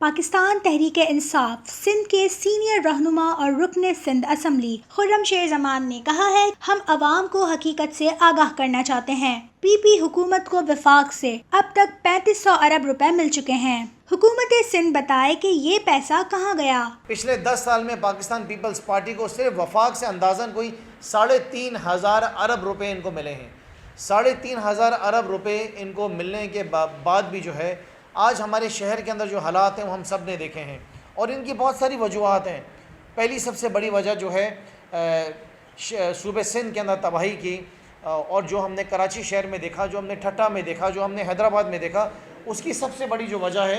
पाकिस्तान तहरीक इंसाफ सिंध के सीनियर रहनुमा और रुकन सिंध असम्बली खुर्रम शेर जमान ने कहा है, हम अवाम को हकीकत से आगाह करना चाहते हैं। पीपी हुकूमत को वफाक से अब तक 3500 अरब रुपए मिल चुके हैं। हुकूमत सिंध बताए कि ये पैसा कहाँ गया। पिछले 10 साल में पाकिस्तान पीपल्स पार्टी को सिर्फ वफाक से अंदाजन कोई 3,500 अरब रुपए इनको मिले हैं। 3,500 अरब रुपए इनको मिलने के बाद भी जो है आज हमारे शहर के अंदर जो हालात हैं वो हम सब ने देखे हैं और इनकी बहुत सारी वजूहत हैं। पहली सबसे बड़ी वजह जो है सूबे सिंध के अंदर तबाही की, और जो हमने कराची शहर में देखा, जो हमने ठट्टा में देखा, जो हमने हैदराबाद में देखा, उसकी सबसे बड़ी जो वजह है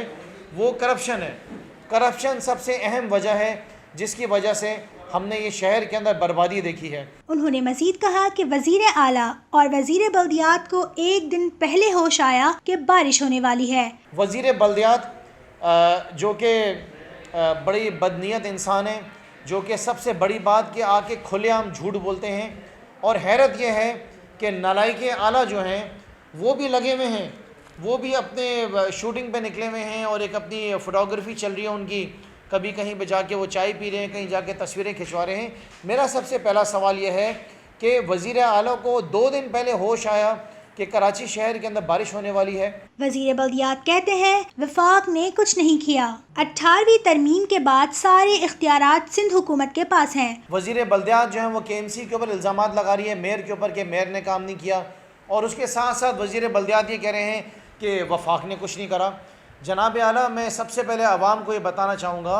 वो करप्शन है। करप्शन सबसे अहम वजह है जिसकी वजह से हमने ये शहर के अंदर बर्बादी देखी है। उन्होंने मजीद कहा कि वजीर आला और वजीर बल्दियात को एक दिन पहले होश आया कि बारिश होने वाली है। वजीर बल्दियात जो कि बड़ी बदनीयत इंसान है, जो कि सबसे बड़ी बात कि आके खुलेआम झूठ बोलते हैं, और हैरत यह है कि नालायक आला जो हैं वो भी लगे हुए हैं, वो भी अपने शूटिंग पे निकले हुए हैं और एक अपनी फ़ोटोग्राफी चल रही है उनकी, कभी कहीं पे जाके वो चाय पी रहे हैं, कहीं जाके तस्वीरें खिंचवा रहे हैं। मेरा सबसे पहला सवाल यह है कि वज़ीर आला को 2 दिन पहले होश आया कि कराची शहर के अंदर बारिश होने वाली है। वज़ीर बल्दियात कहते हैं, वफाक ने कुछ नहीं किया। 18वीं तरमीम के बाद सारे इख्तियारात सिंध हुकूमत के पास हैं। वज़ीर बल्दियात जो है वो KMC के ऊपर इल्ज़ामात लगा रही है मेयर के ऊपर कि मेयर ने काम नहीं किया, और उसके साथ साथ वज़ीर बल्दियात ये कह रहे हैं कि वफाक ने कुछ नहीं करा। जनाब आला, मैं सबसे पहले आवाम को ये बताना चाहूँगा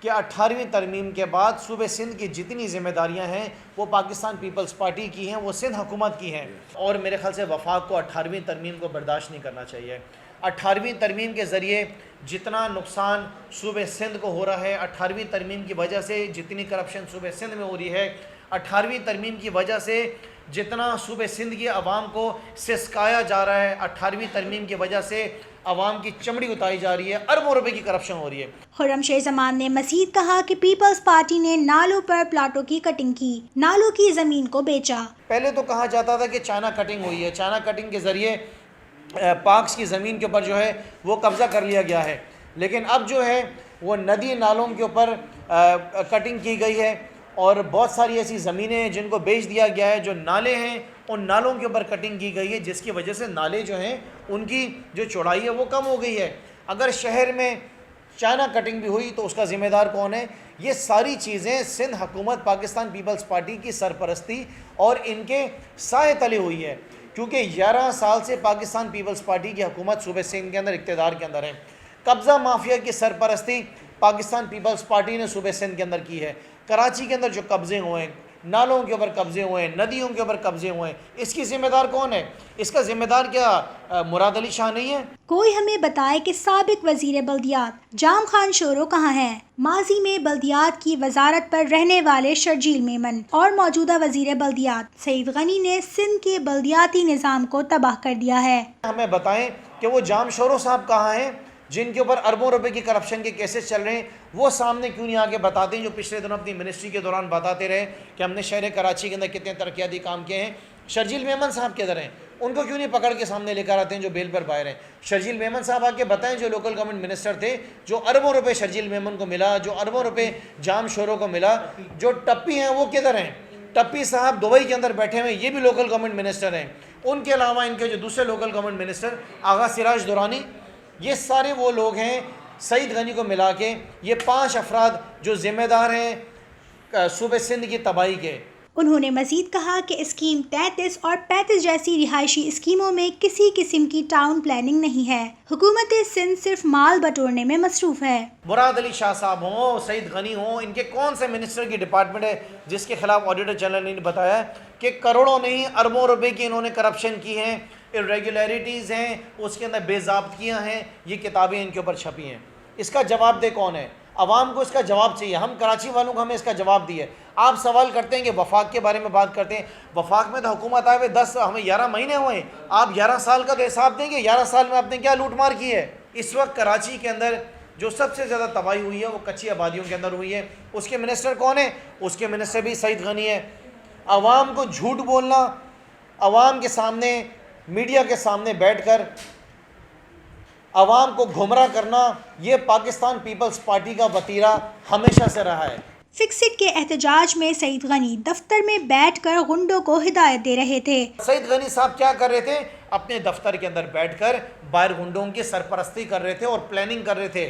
कि 18वीं तरमीम के बाद सूबे सिंध की जितनी ज़िम्मेदारियाँ हैं वो पाकिस्तान पीपल्स पार्टी की हैं, वो सिंध हुकूमत की हैं, और मेरे ख्याल से वफाक को 18वीं तरमीम को बर्दाश्त नहीं करना चाहिए। 18वीं तरमीम के ज़रिए जितना नुकसान सूबे सिंध को हो रहा है, 18वीं तरमीम की वजह से जितनी करप्शन सूबे सिंध में हो रही है, 18वीं तरमीम की वजह से जितना सूबे सिंध की आवाम को सिसकाया जा रहा है, 18वीं तरमीम की वजह से आवाम की चमड़ी उतारी जा रही है, अरबों रुपए की करप्शन हो रही है। खुर्रम शेर जमान ने मजीद कहा कि पीपल्स पार्टी ने नालों पर प्लाटों की कटिंग की, नालों की ज़मीन को बेचा। पहले तो कहा जाता था कि चाइना कटिंग हुई है, चाइना कटिंग के ज़रिए पाक्स की ज़मीन के ऊपर जो है वो कब्ज़ा कर लिया गया है, लेकिन अब जो है वो नदी नालों के ऊपर कटिंग की गई है, और बहुत सारी ऐसी ज़मीनें हैं जिनको बेच दिया गया है। जो नाले हैं उन नालों के ऊपर कटिंग की गई है, जिसकी वजह से नाले जो हैं उनकी जो चौड़ाई है वो कम हो गई है। अगर शहर में चाइना कटिंग भी हुई तो उसका ज़िम्मेदार कौन है? ये सारी चीज़ें सिंध हुकूमत पाकिस्तान पीपल्स पार्टी की सरपरस्ती और इनके साए तले हुई है, क्योंकि 11 साल से पाकिस्तान पीपल्स पार्टी की हुकूमत सूबे सिंध के अंदर इक़्तिदार के अंदर है। कब्ज़ा माफिया की सरपरस्ती पाकिस्तान पीपल्स पार्टी ने सूबे सिंध के अंदर की है। कराची के अंदर जो कब्ज़े हुए हैं, नालों के ऊपर कब्ज़े हुए हैं, नदियों के ऊपर कब्ज़े हुए हैं, इसकी ज़िम्मेदार कौन है? इसका ज़िम्मेदार क्या मुराद अली शाह नहीं है? कोई हमें बताए कि साबिक वज़ीर बल्दियात जाम खान शोरो कहाँ हैं? माजी में बल्दियात की वजारत पर रहने वाले शर्जील मेमन और मौजूदा वज़ीर बल्दियात सईद गनी ने सिंध के बल्दियाती निज़ाम को तबाह कर दिया है। हमें बताएं कि वो जाम शोरो साहब कहाँ हैं जिनके ऊपर अरबों रुपए की करप्शन के केसेस चल रहे हैं? वो सामने क्यों नहीं आके बताते हैं, जो पिछले दिनों अपनी मिनिस्ट्री के दौरान बताते रहे कि हमने शहर कराची के अंदर कितने तरक्याती काम किए हैं। शर्जील मेमन साहब किधर हैं? उनको क्यों नहीं पकड़ के सामने लेकर आते हैं जो बेल पर बाहर हैं? शर्जील मेमन साहब आके बताएं, जो लोकल गवर्नमेंट मिनिस्टर थे, जो अरबों रुपए शर्जील मेमन को मिला, जो अरबों रुपए जाम शोरों को मिला, जो टप्पी हैं वो किधर हैं? टप्पी साहब दुबई के अंदर बैठे हुए, ये भी लोकल गवर्नमेंट मिनिस्टर हैं। उनके अलावा इनके जो दूसरे लोकल गवर्नमेंट मिनिस्टर आगा सिराज दुरानी, ये सारे वो लोग हैं, सईद गनी को मिला के ये 5 अफराद जो ज़िम्मेदार हैं सूबे सिंध की तबाही के। उन्होंने मजीद कहा कि स्कीम 33 और 35 जैसी रिहायशी स्कीमों में किसी किस्म की टाउन प्लानिंग नहीं है। हुकूमत सिंध सिर्फ माल बटोरने में मसरूफ़ है। मुराद अली शाह साहब हों, सईद गनी हों, इनके कौन से मिनिस्टर की डिपार्टमेंट है जिसके खिलाफ ऑडिटर जनरल ने बताया कि करोड़ों नहीं अरबों रुपए की इन्होंने करप्शन की है, इरेगुलरिटीज़ हैं, उसके अंदर बेज़ाब्तियाँ हैं, ये किताबें इनके ऊपर छपी हैं। इसका जवाब दे कौन है? आवाम को इसका जवाब चाहिए। हम कराची वालों को हमें इसका जवाब दिए। आप सवाल करते हैं कि वफाक के बारे में बात करते हैं, वफाक में तो हुकूमत आए हुए 10 हमें 11 महीने हुए हैं। आप 11 साल का तो हिसाब देंगे, 11 साल में आपने क्या लूटमार की है? इस वक्त कराची के अंदर जो सबसे ज़्यादा तबाही हुई है वो कच्ची आबादियों के अंदर हुई है। उसके मिनिस्टर कौन है? उसके मिनिस्टर भी सईद गनी है। आवाम को झूठ बोलना, आवाम के सामने मीडिया के सामने बैठकर आवाम को गुमराह करना, ये पाकिस्तान पीपल्स पार्टी का वतीरा हमेशा से रहा है। फिक्सिट के एहतजाज में सईद गनी दफ्तर में बैठकर गुंडों को हिदायत दे रहे थे। सईद गनी साहब क्या कर रहे थे? अपने दफ्तर के अंदर बैठकर बाहर गुंडों की सरपरस्ती कर रहे थे और प्लानिंग कर रहे थे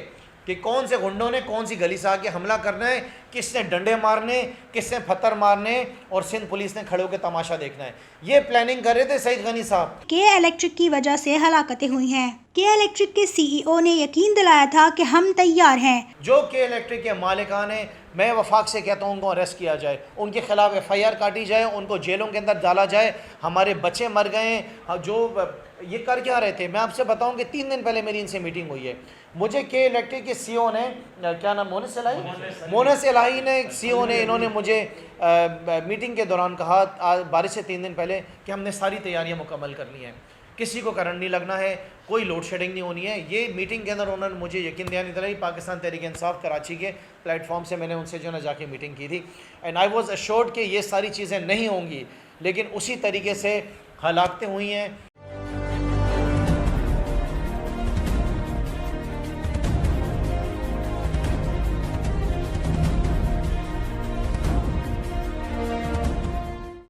कि कौन से गुंडों ने कौन सी गली से आके हमला करना है, किसने डंडे मारने, किसने पत्थर मारने, और सिंध पुलिस ने खड़े होकर तमाशा देखना है। ये प्लानिंग कर रहे थे सईद गनी साहब। के इलेक्ट्रिक की वजह से हलाकतें हुई हैं। के इलेक्ट्रिक के सीईओ ने यकीन दिलाया था कि हम तैयार हैं। जो के इलेक्ट्रिक के मालिकान हैं, मैं वफाक से कहता हूँ उनको अरेस्ट किया जाए, उनके खिलाफ FIR काटी जाए, उनको जेलों के अंदर डाला जाए। हमारे बच्चे मर गए हैं। जो ये कर क्या रहे थे, मैं आपसे बताऊं कि 3 दिन पहले मेरी इनसे मीटिंग हुई है। मुझे के इलेक्ट्रिक के CEO ने, क्या नाम, मोनस इलाही ने, CEO ने, इन्होंने मुझे मीटिंग के दौरान कहा, आज बारिश से 3 दिन पहले, कि हमने सारी तैयारियां मुकम्मल कर ली हैं, किसी को करंट नहीं लगना है, कोई लोड शेडिंग नहीं होनी है। ये मीटिंग के अंदर उन्होंने मुझे यकीन दिलाई। पाकिस्तान तहरीक इंसाफ कराची के प्लेटफॉर्म से मैंने उनसे जो है जाके मीटिंग की थी, एंड आई वाज अश्योर्ड कि ये सारी चीज़ें नहीं होंगी, लेकिन उसी तरीके से हलाकतें हुई हैं।